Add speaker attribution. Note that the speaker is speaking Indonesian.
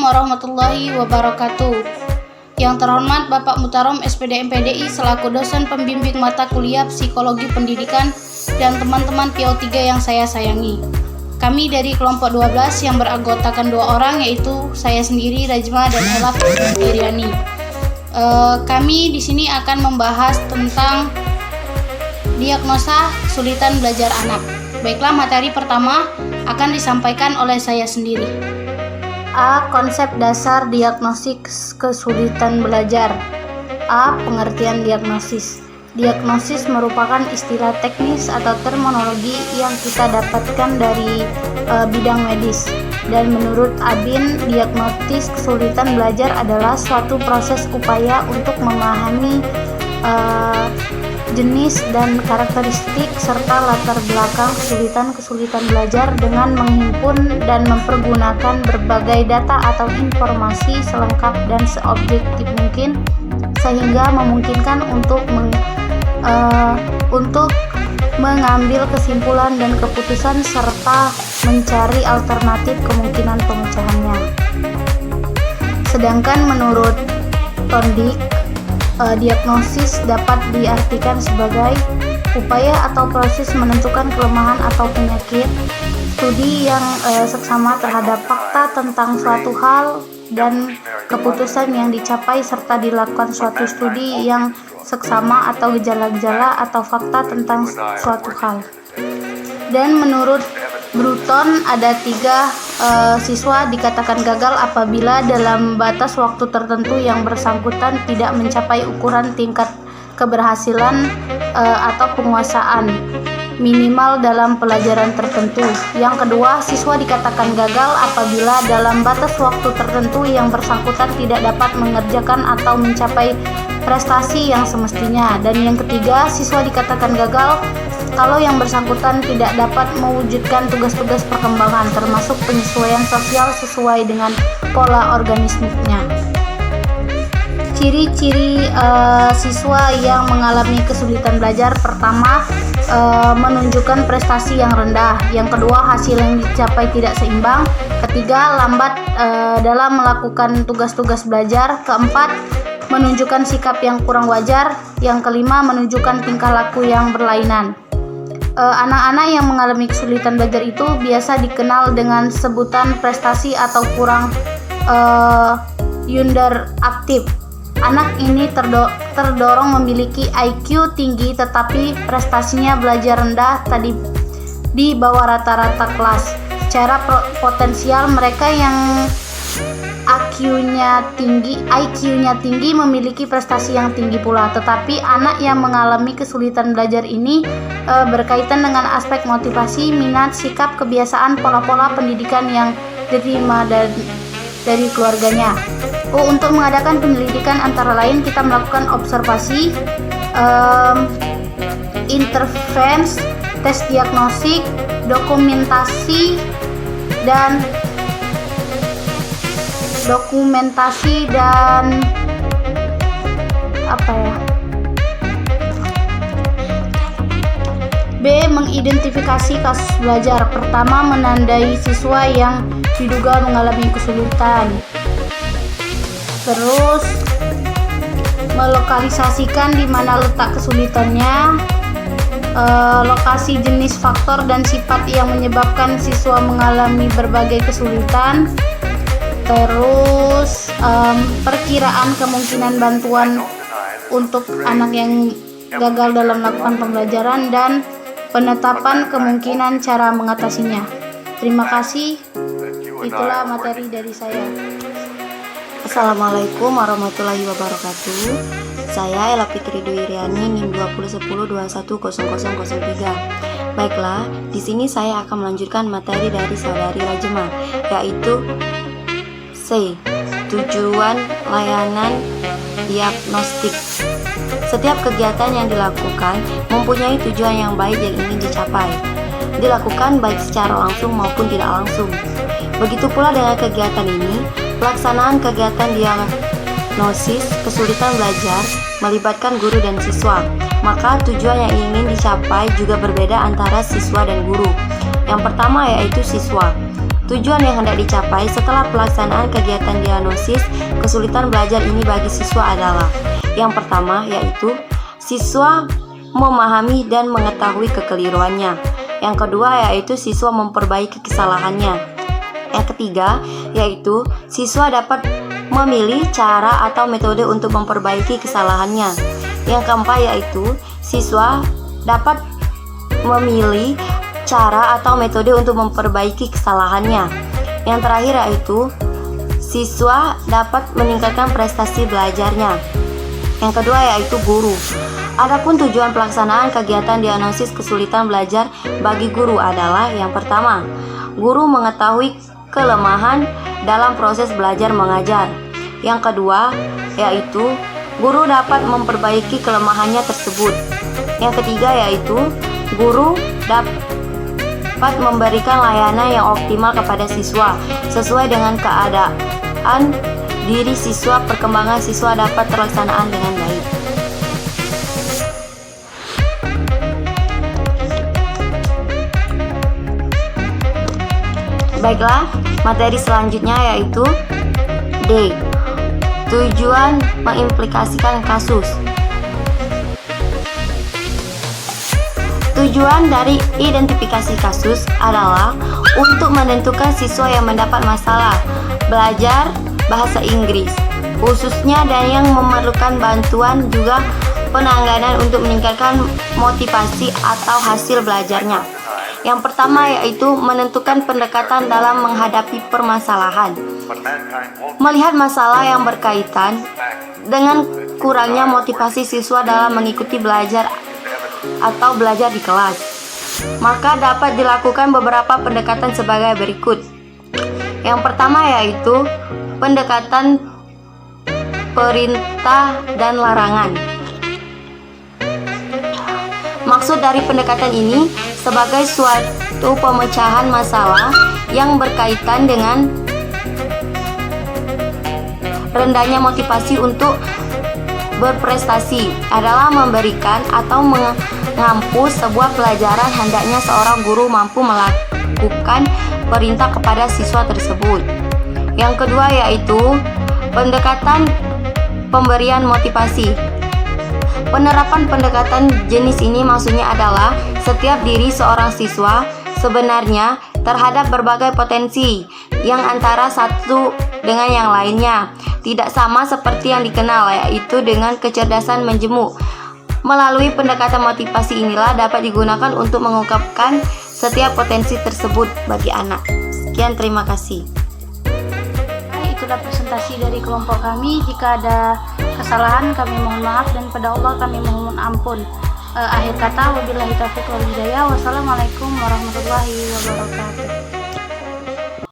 Speaker 1: warahmatullahi wabarakatuh. Yang terhormat Bapak Mutarom SPD MPDI selaku dosen pembimbing mata kuliah Psikologi Pendidikan dan teman-teman PO3 yang saya sayangi. Kami dari kelompok 12 yang beranggotakan 2 orang, yaitu saya sendiri Rajma dan Ella Iriani. Kami di sini akan membahas tentang diagnosa kesulitan belajar anak. Baiklah, materi pertama akan disampaikan oleh saya sendiri. A. Konsep dasar diagnosis kesulitan belajar. A. Pengertian diagnosis. Diagnosis merupakan istilah teknis atau terminologi yang kita dapatkan dari bidang medis. Dan menurut Abin, diagnosis kesulitan belajar adalah suatu proses upaya untuk memahami jenis dan karakteristik serta latar belakang kesulitan belajar dengan menghimpun dan mempergunakan berbagai data atau informasi selengkap dan seobjektif mungkin sehingga memungkinkan untuk mengambil kesimpulan dan keputusan serta mencari alternatif kemungkinan pemecahannya. Sedangkan menurut Tondik, diagnosis dapat diartikan sebagai upaya atau proses menentukan kelemahan atau penyakit, studi yang seksama terhadap fakta tentang suatu hal, dan keputusan yang dicapai serta dilakukan suatu studi yang seksama atau gejala-gejala atau fakta tentang suatu hal. Dan menurut Bruton, ada 3 siswa dikatakan gagal apabila dalam batas waktu tertentu yang bersangkutan tidak mencapai ukuran tingkat keberhasilan atau penguasaan minimal dalam pelajaran tertentu. Yang kedua, siswa dikatakan gagal apabila dalam batas waktu tertentu yang bersangkutan tidak dapat mengerjakan atau mencapai prestasi yang semestinya. Dan yang ketiga, siswa dikatakan gagal kalau yang bersangkutan tidak dapat mewujudkan tugas-tugas perkembangan termasuk penyesuaian sosial sesuai dengan pola organismenya. Ciri-ciri siswa yang mengalami kesulitan belajar: pertama, menunjukkan prestasi yang rendah. Yang kedua, hasil yang dicapai tidak seimbang. Ketiga, lambat dalam melakukan tugas-tugas belajar. Keempat, menunjukkan sikap yang kurang wajar. Yang kelima, menunjukkan tingkah laku yang berlainan. Anak-anak yang mengalami kesulitan belajar itu biasa dikenal dengan sebutan prestasi atau kurang underaktif. Anak ini terdorong memiliki IQ tinggi tetapi prestasinya belajar rendah di bawah rata-rata kelas. Secara potensial, mereka yang IQ-nya tinggi memiliki prestasi yang tinggi pula. Tetapi anak yang mengalami kesulitan belajar ini berkaitan dengan aspek motivasi, minat, sikap, kebiasaan, pola-pola pendidikan yang diterima dari keluarganya. Untuk mengadakan penyelidikan antara lain kita melakukan observasi, interference, tes diagnostik, dokumentasi dan B. Mengidentifikasi kasus belajar. Pertama, menandai siswa yang diduga mengalami kesulitan. Terus, melokalisasikan di mana letak kesulitannya, lokasi, jenis, faktor, dan sifat yang menyebabkan siswa mengalami berbagai kesulitan. Terus, perkiraan kemungkinan bantuan untuk anak yang gagal dalam melakukan pembelajaran dan penetapan kemungkinan cara mengatasinya. Terima kasih. Itulah materi dari saya.
Speaker 2: Assalamualaikum warahmatullahi wabarakatuh. Saya Ella Fitri Dwi Riani, NIM 2010210003. Baiklah, di sini saya akan melanjutkan materi dari saudari Rajma, yaitu C. Tujuan layanan diagnostik. Setiap kegiatan yang dilakukan mempunyai tujuan yang baik yang ingin dicapai. Dilakukan baik secara langsung maupun tidak langsung. Begitu pula dengan kegiatan ini, pelaksanaan kegiatan diagnosis kesulitan belajar melibatkan guru dan siswa. Maka tujuan yang ingin dicapai juga berbeda antara siswa dan guru. Yang pertama yaitu siswa. Tujuan yang hendak dicapai setelah pelaksanaan kegiatan diagnosis kesulitan belajar ini bagi siswa adalah: yang pertama yaitu siswa memahami dan mengetahui kekeliruannya. Yang kedua yaitu siswa memperbaiki kesalahannya. Yang ketiga yaitu siswa dapat memilih cara atau metode untuk memperbaiki kesalahannya. Yang keempat yaitu siswa dapat memilih cara atau metode untuk memperbaiki kesalahannya. Yang terakhir yaitu siswa dapat meningkatkan prestasi belajarnya. Yang kedua yaitu guru. Adapun tujuan pelaksanaan kegiatan diagnosis kesulitan belajar bagi guru adalah: yang pertama, guru mengetahui kelemahan dalam proses belajar mengajar. Yang kedua yaitu guru dapat memperbaiki kelemahannya tersebut. Yang ketiga yaitu guru dapat memberikan layanan yang optimal kepada siswa sesuai dengan keadaan diri siswa. Perkembangan siswa dapat terlaksana dengan baik. Baiklah, materi selanjutnya yaitu D. Tujuan mengimplikasikan kasus. Tujuan dari identifikasi kasus adalah untuk menentukan siswa yang mendapat masalah belajar bahasa Inggris khususnya dan yang memerlukan bantuan, juga penanganan untuk meningkatkan motivasi atau hasil belajarnya. Yang pertama yaitu menentukan pendekatan dalam menghadapi permasalahan. Melihat masalah yang berkaitan dengan kurangnya motivasi siswa dalam mengikuti belajar atau belajar di kelas, maka dapat dilakukan beberapa pendekatan sebagai berikut. Yang pertama yaitu pendekatan perintah dan larangan. Maksud dari pendekatan ini sebagai suatu pemecahan masalah yang berkaitan dengan rendahnya motivasi untuk berprestasi adalah memberikan atau menghapus sebuah pelajaran. Hendaknya seorang guru mampu melakukan perintah kepada siswa tersebut. Yang kedua yaitu pendekatan pemberian motivasi. Penerapan pendekatan jenis ini maksudnya adalah setiap diri seorang siswa sebenarnya terhadap berbagai potensi yang antara satu dengan yang lainnya tidak sama seperti yang dikenal, yaitu dengan kecerdasan menjemu. Melalui pendekatan motivasi inilah dapat digunakan untuk mengungkapkan setiap potensi tersebut bagi anak. Sekian, terima kasih.
Speaker 1: Itulah presentasi dari kelompok kami. Jika ada kesalahan kami mohon maaf dan pada Allah kami mohon ampun. Akhir kata, wabillahi taufiq wal hidayah. Wassalamualaikum warahmatullahi wabarakatuh.